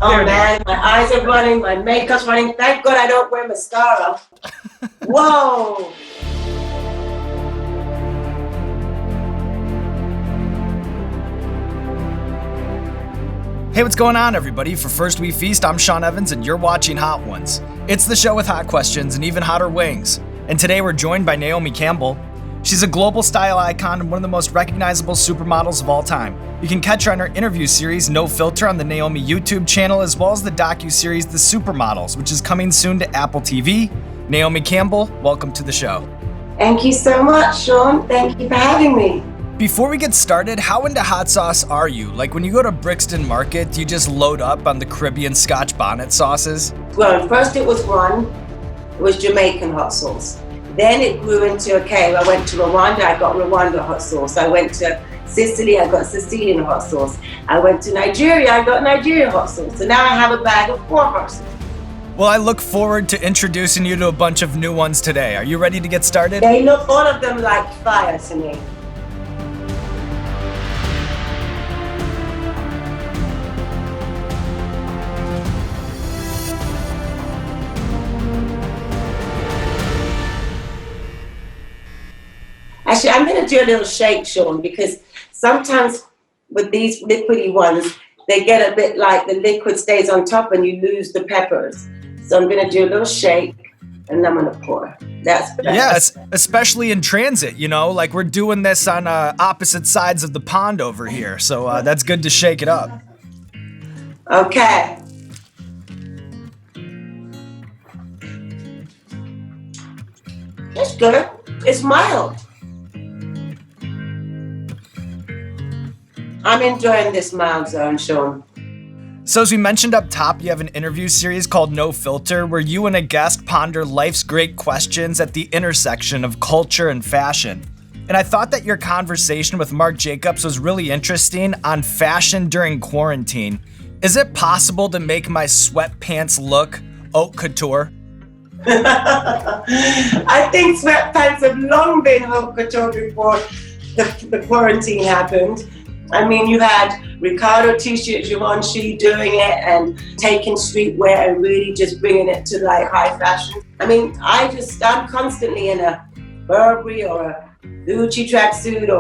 Oh man, my eyes are running, my makeup's running. Thank God I don't wear mascara. Whoa. Hey, what's going on, everybody? For First We Feast, I'm Sean Evans, and you're watching Hot Ones. It's the show with hot questions and even hotter wings. And today we're joined by Naomi Campbell. She's a global style icon and one of the most recognizable supermodels of all time. You can catch her on her interview series, No Filter, on the Naomi YouTube channel, as well as the docuseries, The Supermodels, which is coming soon to Apple TV. Naomi Campbell, welcome to the show. Thank you so much, Sean. Thank you for having me. Before we get started, how into hot sauce are you? Like when you go to Brixton Market, do you just load up on the Caribbean Scotch bonnet sauces? Well, first it was Jamaican hot sauce. Then it grew into, I went to Rwanda, I got Rwanda hot sauce. I went to Sicily, I got Sicilian hot sauce. I went to Nigeria, I got Nigerian hot sauce. So now I have a bag of 4 hot sauce. Well, I look forward to introducing you to a bunch of new ones today. Are you ready to get started? They look, all of them, like fire to me. Actually, I'm going to do a little shake, Sean, because sometimes with these liquidy ones, they get a bit like the liquid stays on top and you lose the peppers. So I'm going to do a little shake and I'm going to pour. That's better. Yes, especially in transit, you know, like we're doing this on opposite sides of the pond over here. So that's good to shake it up. Okay. It's good. It's mild. I'm enjoying this mild zone, Sean. So as we mentioned up top, you have an interview series called No Filter, where you and a guest ponder life's great questions at the intersection of culture and fashion. And I thought that your conversation with Marc Jacobs was really interesting on fashion during quarantine. Is it possible to make my sweatpants look haute couture? I think sweatpants have long been haute couture before the quarantine happened. I mean, you had Ricardo t-shirt, Givenchy doing it and taking streetwear and really just bringing it to like high fashion. I mean, I'm constantly in a Burberry or a Gucci tracksuit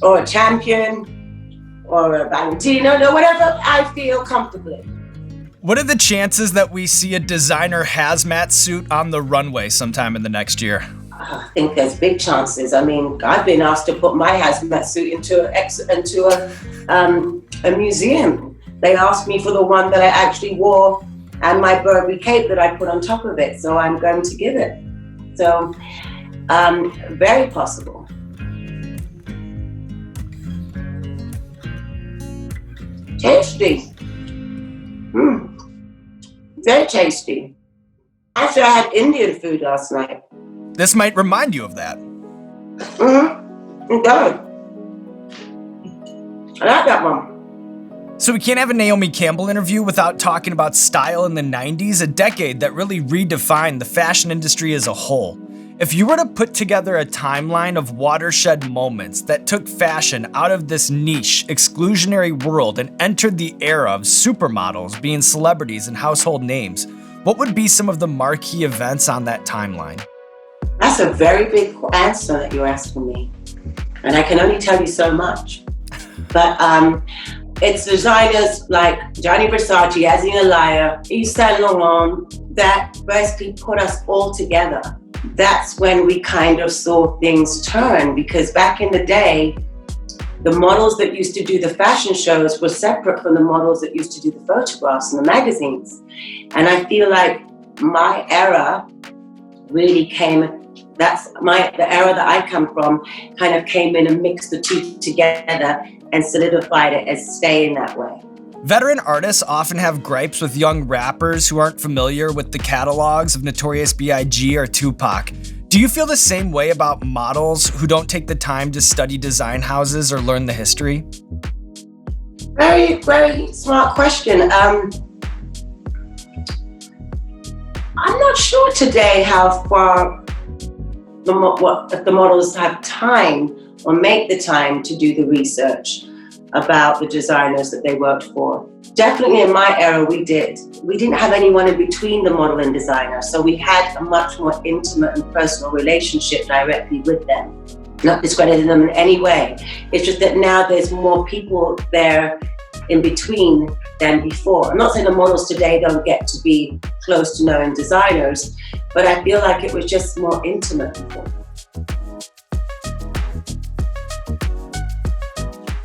or a Champion or a Valentino, or whatever I feel comfortably. What are the chances that we see a designer hazmat suit on the runway sometime in the next year? I think there's big chances. I mean, I've been asked to put my hazmat suit into a museum. They asked me for the one that I actually wore and my Burberry cape that I put on top of it. So I'm going to give it. So, very possible. Tasty. Very tasty. Actually, I had Indian food last night. This might remind you of that. It does. I like that one. So we can't have a Naomi Campbell interview without talking about style in the 90s, a decade that really redefined the fashion industry as a whole. If you were to put together a timeline of watershed moments that took fashion out of this niche, exclusionary world and entered the era of supermodels being celebrities and household names, what would be some of the marquee events on that timeline? That's a very big answer that you're asking me. And I can only tell you so much. But it's designers like Gianni Versace, Azina Laya, Yves Saint Laurent that basically put us all together. That's when we kind of saw things turn, because back in the day, the models that used to do the fashion shows were separate from the models that used to do the photographs and the magazines. And I feel like my era really came, the era that I come from kind of came in and mixed the two together and solidified it as staying that way. Veteran artists often have gripes with young rappers who aren't familiar with the catalogs of Notorious B.I.G. or Tupac. Do you feel the same way about models who don't take the time to study design houses or learn the history? Very, very smart question. I'm not sure today how far if the models have time or make the time to do the research. about the designers that they worked for. Definitely in my era, we did. We didn't have anyone in between the model and designer, so we had a much more intimate and personal relationship directly with them. Not discrediting them in any way. It's just that now there's more people there in between than before. I'm not saying the models today don't get to be close to knowing designers, but I feel like it was just more intimate before.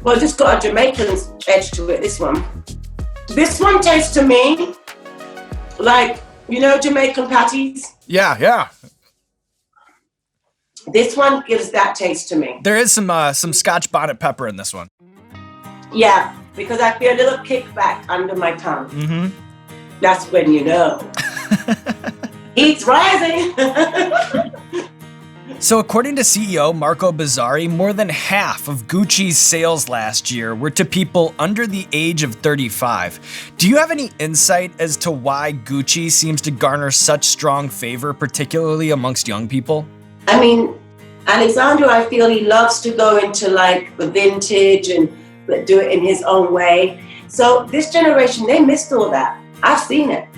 Well, it's just got a Jamaican edge to it, this one. This one tastes to me like, you know, Jamaican patties? Yeah. This one gives that taste to me. There is some Scotch bonnet pepper in this one. Yeah, because I feel a little kickback under my tongue. Mm-hmm. That's when you know. Heat's rising. So according to CEO Marco Bizzarri, more than half of Gucci's sales last year were to people under the age of 35. Do you have any insight as to why Gucci seems to garner such strong favor, particularly amongst young people? I mean, Alexander, I feel he loves to go into like the vintage and do it in his own way. So this generation, they missed all that. I've seen it.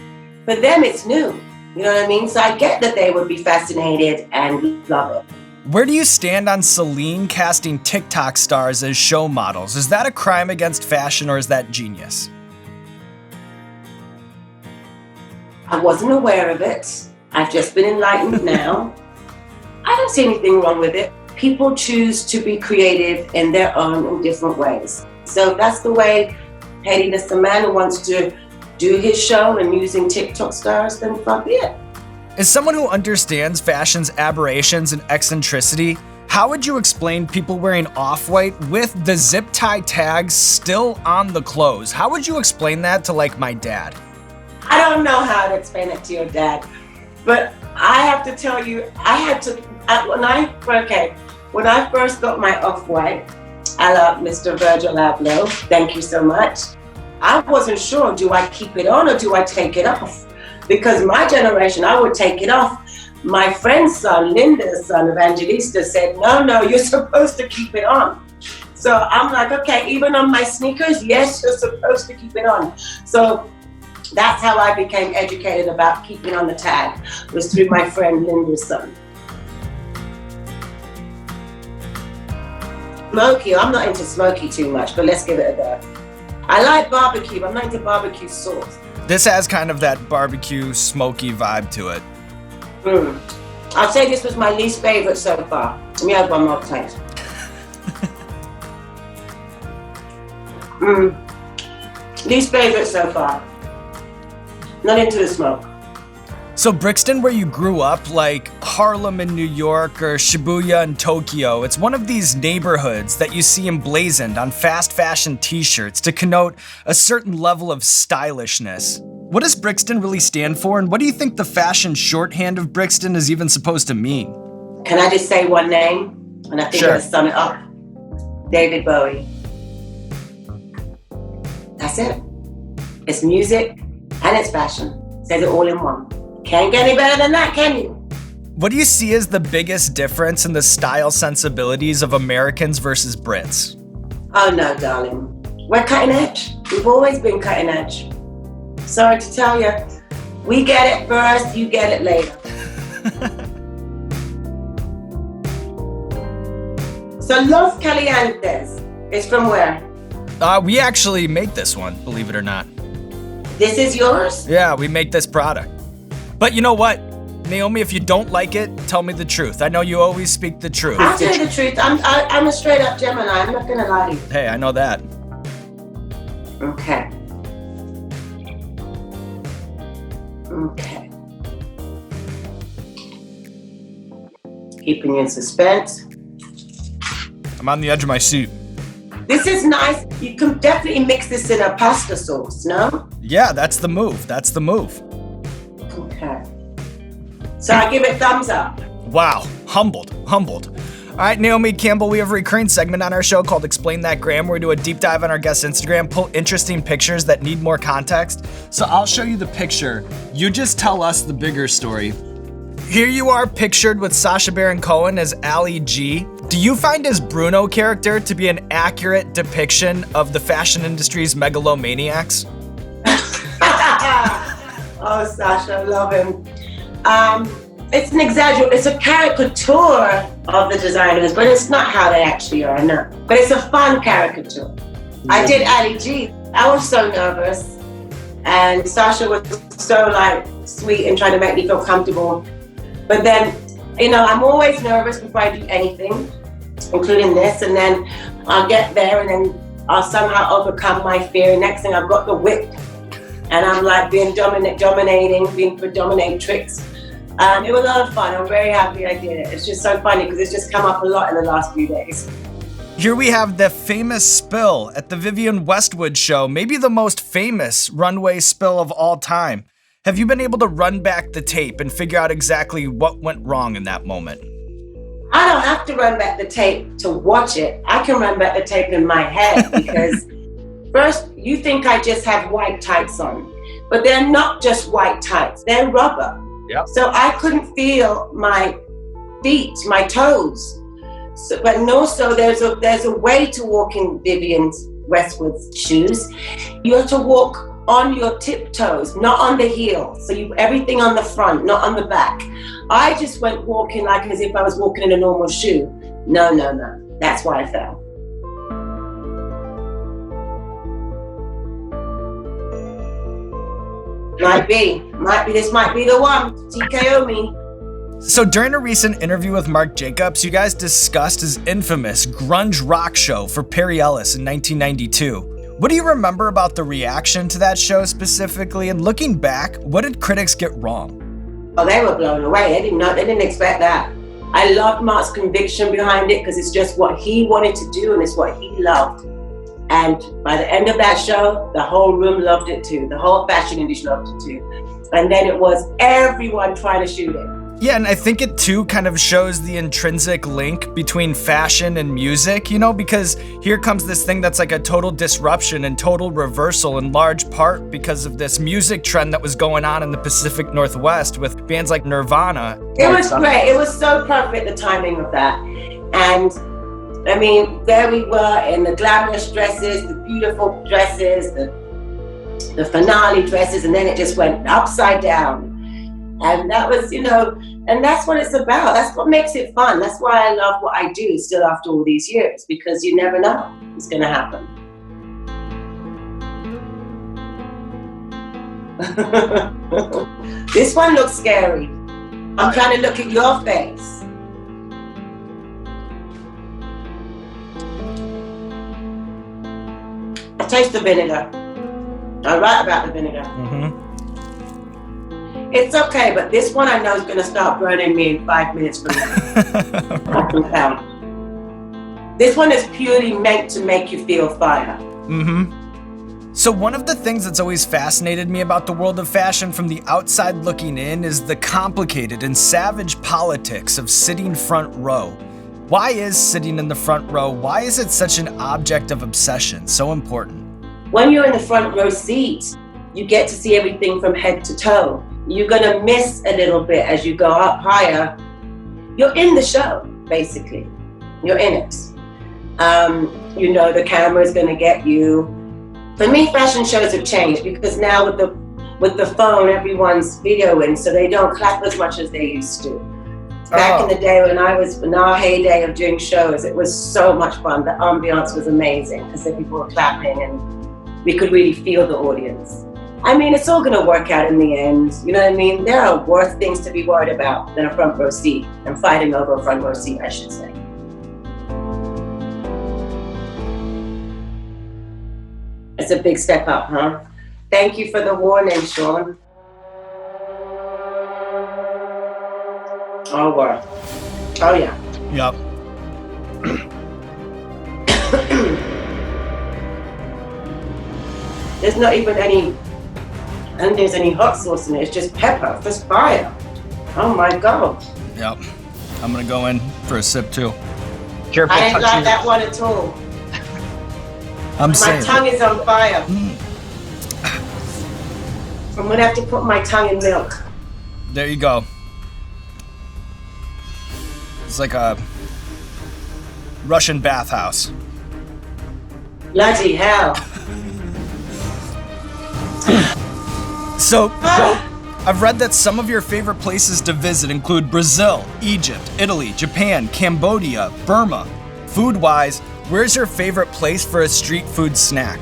For them, it's new. You know what I mean? So I get that they would be fascinated and love it. Where do you stand on Celine casting TikTok stars as show models? Is that a crime against fashion or is that genius? I wasn't aware of it. I've just been enlightened now. I don't see anything wrong with it. People choose to be creative in their own and different ways. So that's the way Hedy Lasamana wants to do his show and using TikTok stars, then fuck it. As someone who understands fashion's aberrations and eccentricity, how would you explain people wearing off-white with the zip tie tags still on the clothes? How would you explain that to like my dad? I don't know how to explain it to your dad, but I have to tell you, when I first got my off-white, a la Mr. Virgil Abloh, thank you so much, I wasn't sure, do I keep it on or do I take it off? Because my generation, I would take it off. My friend's son, Linda's son, Evangelista, said, no, you're supposed to keep it on. So I'm like, okay, even on my sneakers, yes, you're supposed to keep it on. So that's how I became educated about keeping on the tag, was through my friend Linda's son. Smoky, I'm not into smoky too much, but let's give it a go. I like barbecue, but I'm not into barbecue sauce. This has kind of that barbecue smoky vibe to it. I'd say this was my least favorite so far. Let me have one more taste. Least favorite so far. Not into the smoke. So Brixton, where you grew up, like Harlem in New York or Shibuya in Tokyo, it's one of these neighborhoods that you see emblazoned on fast fashion t-shirts to connote a certain level of stylishness. What does Brixton really stand for, and what do you think the fashion shorthand of Brixton is even supposed to mean? Can I just say one name? And I think Sure. it'll sum it up. David Bowie. That's it. It's music and it's fashion. Says it all in one. Can't get any better than that, can you? What do you see as the biggest difference in the style sensibilities of Americans versus Brits? Oh no, darling. We're cutting edge. We've always been cutting edge. Sorry to tell you. We get it first, you get it later. So Los Calientes is from where? We actually make this one, believe it or not. This is yours? Yeah, we make this product. But you know what, Naomi, if you don't like it, tell me the truth. I know you always speak the truth. I'll tell you the truth. I'm a straight up Gemini. I'm not gonna lie to you. Hey, I know that. Okay. Keeping you in suspense. I'm on the edge of my seat. This is nice. You can definitely mix this in a pasta sauce, no? Yeah, that's the move. That's the move. Okay. So I give it thumbs up. Wow, humbled. All right, Naomi Campbell, we have a recurring segment on our show called Explain That Gram, where we do a deep dive on our guest's Instagram, pull interesting pictures that need more context. So I'll show you the picture. You just tell us the bigger story. Here you are pictured with Sacha Baron Cohen as Ali G. Do you find his Bruno character to be an accurate depiction of the fashion industry's megalomaniacs? Oh, Sasha, I love him. It's an exaggeration. It's a caricature of the designers, but it's not how they actually are, no. But it's a fun caricature. I did Ali G. I was so nervous, and Sasha was so sweet and trying to make me feel comfortable. But then, I'm always nervous before I do anything, including this, and then I'll get there and then I'll somehow overcome my fear. Next thing, I've got the whip, and I'm being dominating tricks. It was a lot of fun. I'm very happy I did it. It's just so funny because it's just come up a lot in the last few days. Here we have the famous spill at the Vivienne Westwood show, maybe the most famous runway spill of all time. Have you been able to run back the tape and figure out exactly what went wrong in that moment? I don't have to run back the tape to watch it. I can run back the tape in my head because first you think I just have white tights on, but they're not just white tights, they're rubber. Yep. So I couldn't feel my feet, my toes. So, but also there's a way to walk in Vivienne Westwood's shoes. You have to walk on your tiptoes, not on the heel. So everything on the front, not on the back. I just went walking as if I was walking in a normal shoe. No. That's why I fell. Might be. This might be the one. TKO me. So during a recent interview with Marc Jacobs, you guys discussed his infamous grunge rock show for Perry Ellis in 1992. What do you remember about the reaction to that show specifically? And looking back, what did critics get wrong? Oh, they were blown away. They didn't expect that. I loved Mark's conviction behind it because it's just what he wanted to do and it's what he loved. And by the end of that show, the whole room loved it too. The whole fashion industry loved it too. And then it was everyone trying to shoot it. Yeah, and I think it too kind of shows the intrinsic link between fashion and music, because here comes this thing that's like a total disruption and total reversal in large part because of this music trend that was going on in the Pacific Northwest with bands like Nirvana. It was great. It was so perfect, the timing of that. And I mean, there we were in the glamorous dresses, the beautiful dresses, the finale dresses, and then it just went upside down. And that was, and that's what it's about. That's what makes it fun. That's why I love what I do still after all these years, because you never know what's going to happen. This one looks scary. I'm trying to look at your face. I taste the vinegar. I write about the vinegar. Mm-hmm. It's okay, but this one I know is going to start burning me in 5 minutes from now. I can tell. This one is purely meant to make you feel fire. Mm-hmm. So one of the things that's always fascinated me about the world of fashion from the outside looking in is the complicated and savage politics of sitting front row. Why is sitting in the front row, why is it such an object of obsession, so important? When you're in the front row seat, you get to see everything from head to toe. You're gonna miss a little bit as you go up higher. You're in the show, basically. You're in it. The camera's gonna get you. For me, fashion shows have changed because now with the phone, everyone's videoing, so they don't clap as much as they used to. Back in the day when I was in our heyday of doing shows, it was so much fun. The ambiance was amazing because people were clapping and we could really feel the audience. I mean, it's all gonna work out in the end. You know what I mean? There are worse things to be worried about than a front row seat and fighting over a front row seat, I should say. It's a big step up, huh? Thank you for the warning, Sean. Oh, wow. Oh, yeah. Yep. There's not even any hot sauce in it. It's just pepper, just fire. Oh my God. Yep. I'm gonna go in for a sip too. I didn't like that one at all. My tongue is on fire. I'm gonna have to put my tongue in milk. There you go. It's like a Russian bathhouse. Bloody hell. So, I've read that some of your favorite places to visit include Brazil, Egypt, Italy, Japan, Cambodia, Burma. Food-wise, where's your favorite place for a street food snack?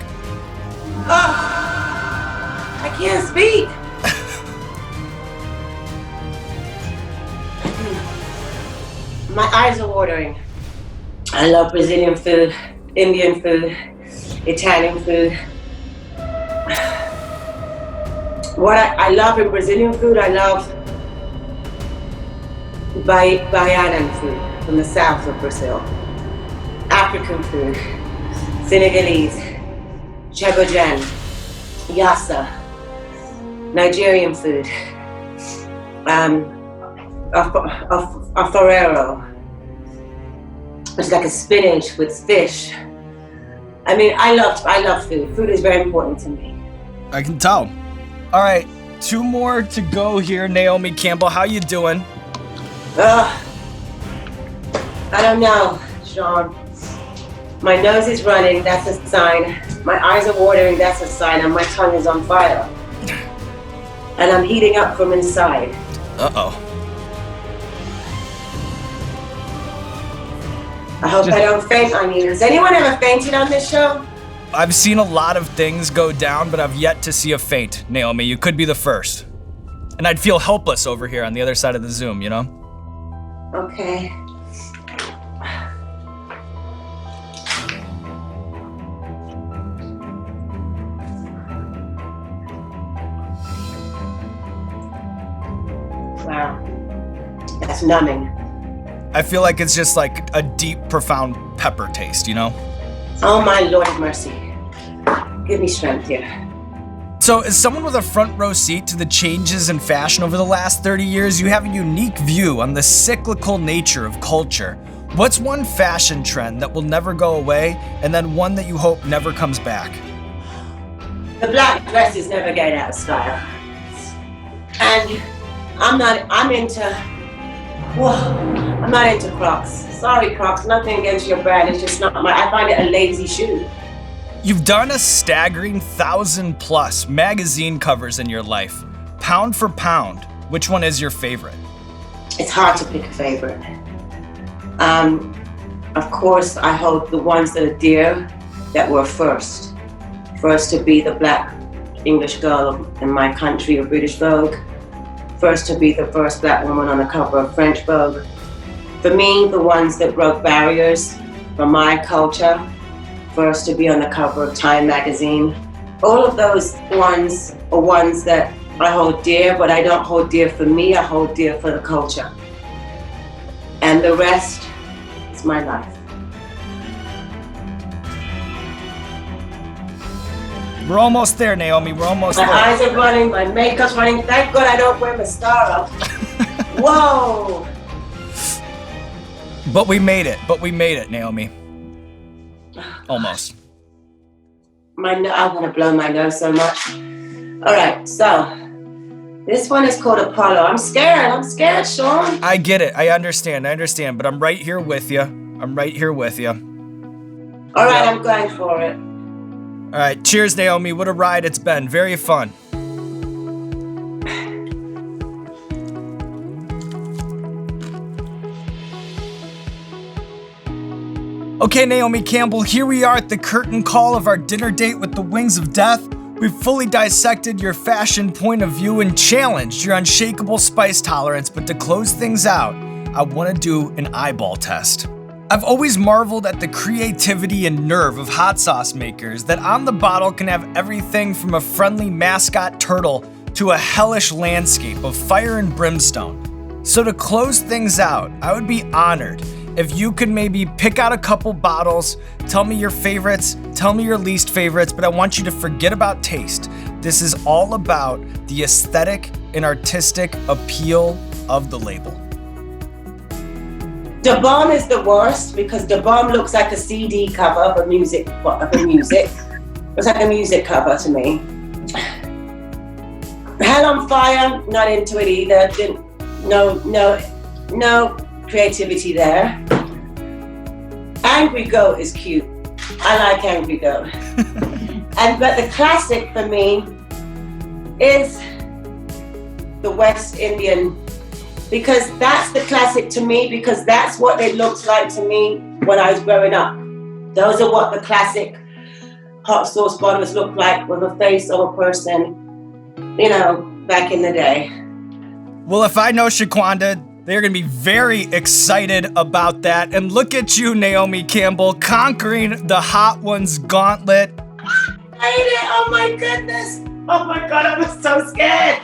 I can't speak. My eyes are watering. I love Brazilian food, Indian food, Italian food. What I love in Brazilian food, I love Baianan food from the south of Brazil. African food, Senegalese, Chebojan, Yassa, Nigerian food, a farero. It's like a spinach with fish. I mean, I love food. Food is very important to me. I can tell. All right, 2 more to go here, Naomi Campbell. How you doing? I don't know, Sean. My nose is running, that's a sign. My eyes are watering, that's a sign, and my tongue is on fire. And I'm heating up from inside. Uh-oh. I hope I don't faint on you. Has anyone ever fainted on this show? I've seen a lot of things go down, but I've yet to see a faint, Naomi. You could be the first. And I'd feel helpless over here on the other side of the Zoom, you know? Okay. Wow. That's numbing. I feel like it's just like a deep, profound pepper taste, you know? Oh my Lord of mercy. Give me strength here. So, as someone with a front row seat to the changes in fashion over the last 30 years, you have a unique view on the cyclical nature of culture. What's one fashion trend that will never go away, and then one that you hope never comes back? The black dresses never get out of style. And I'm not into Crocs. Sorry, Crocs, nothing against your brand. It's just not I find it a lazy shoe. You've done a staggering 1,000+ magazine covers in your life. Pound for pound, which one is your favorite? It's hard to pick a favorite. Of course, I hold the ones that are dear that were first. First to be the black English girl in my country of British Vogue. First to be the first black woman on the cover of French Vogue. For me, the ones that broke barriers for my culture. First to be on the cover of Time magazine. All of those ones are ones that I hold dear, but I don't hold dear for me, I hold dear for the culture. And the rest is my life. We're almost there, Naomi, we're almost there. My eyes are running, my makeup's running. Thank God I don't wear mascara. Whoa! But we made it, Naomi. Almost. I want to blow my nose so much. All right, so this one is called Apollo. I'm scared, Sean. I get it, I understand, but I'm right here with you. All right, I'm going for it. All right, cheers, Naomi. What a ride it's been. Very fun. Okay, Naomi Campbell, here we are at the curtain call of our dinner date with the Wings of Death. We've fully dissected your fashion point of view and challenged your unshakable spice tolerance, but to close things out, I want to do an eyeball test. I've always marveled at the creativity and nerve of hot sauce makers that on the bottle can have everything from a friendly mascot turtle to a hellish landscape of fire and brimstone. So to close things out, I would be honored if you could maybe pick out a couple bottles, tell me your favorites, tell me your least favorites, but I want you to forget about taste. This is all about the aesthetic and artistic appeal of the label. Da Bomb is the worst because Da Bomb looks like a CD cover of a music. Looks like a music cover to me. Hell on Fire, not into it either. No, creativity there. Angry goat is cute. I like angry goat. But the classic for me is the West Indian, because that's the classic to me, because that's what they looked like to me when I was growing up. Those are what the classic hot sauce bottoms look like with the face of a person, you know, back in the day. Well, if I know Shaquanda, they're going to be very excited about that. And look at you, Naomi Campbell, conquering the Hot Ones gauntlet. I hate it. Oh my goodness. Oh my God, I was so scared.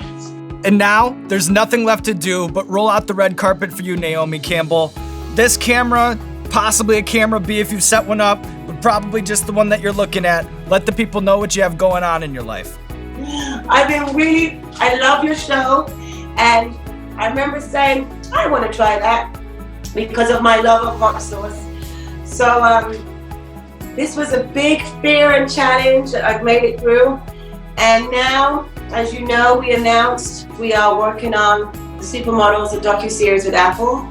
And now there's nothing left to do but roll out the red carpet for you, Naomi Campbell. This camera, possibly a camera B if you set one up, but probably just the one that you're looking at. Let the people know what you have going on in your life. I love your show. And I remember saying, I want to try that because of my love of hot sauce. So this was a big fear and challenge that I've made it through. And now, as you know, we announced we are working on the Supermodels, the docuseries with Apple.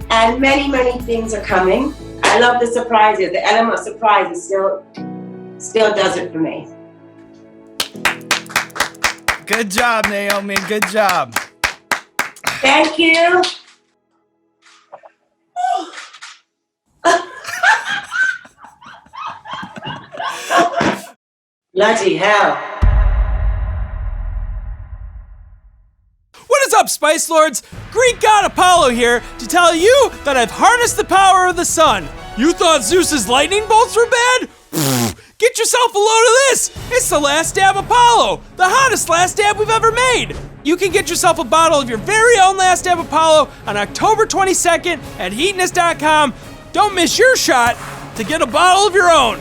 And many, many things are coming. I love the surprises. The element of surprise still does it for me. Good job, Naomi. Good job. Thank you. Bloody hell. What is up, Spice Lords? Greek god Apollo here to tell you that I've harnessed the power of the sun. You thought Zeus's lightning bolts were bad? Get yourself a load of this! It's the Last Dab Apollo, the hottest Last Dab we've ever made. You can get yourself a bottle of your very own Last Dab Apollo on October 22nd at heatonist.com. Don't miss your shot to get a bottle of your own.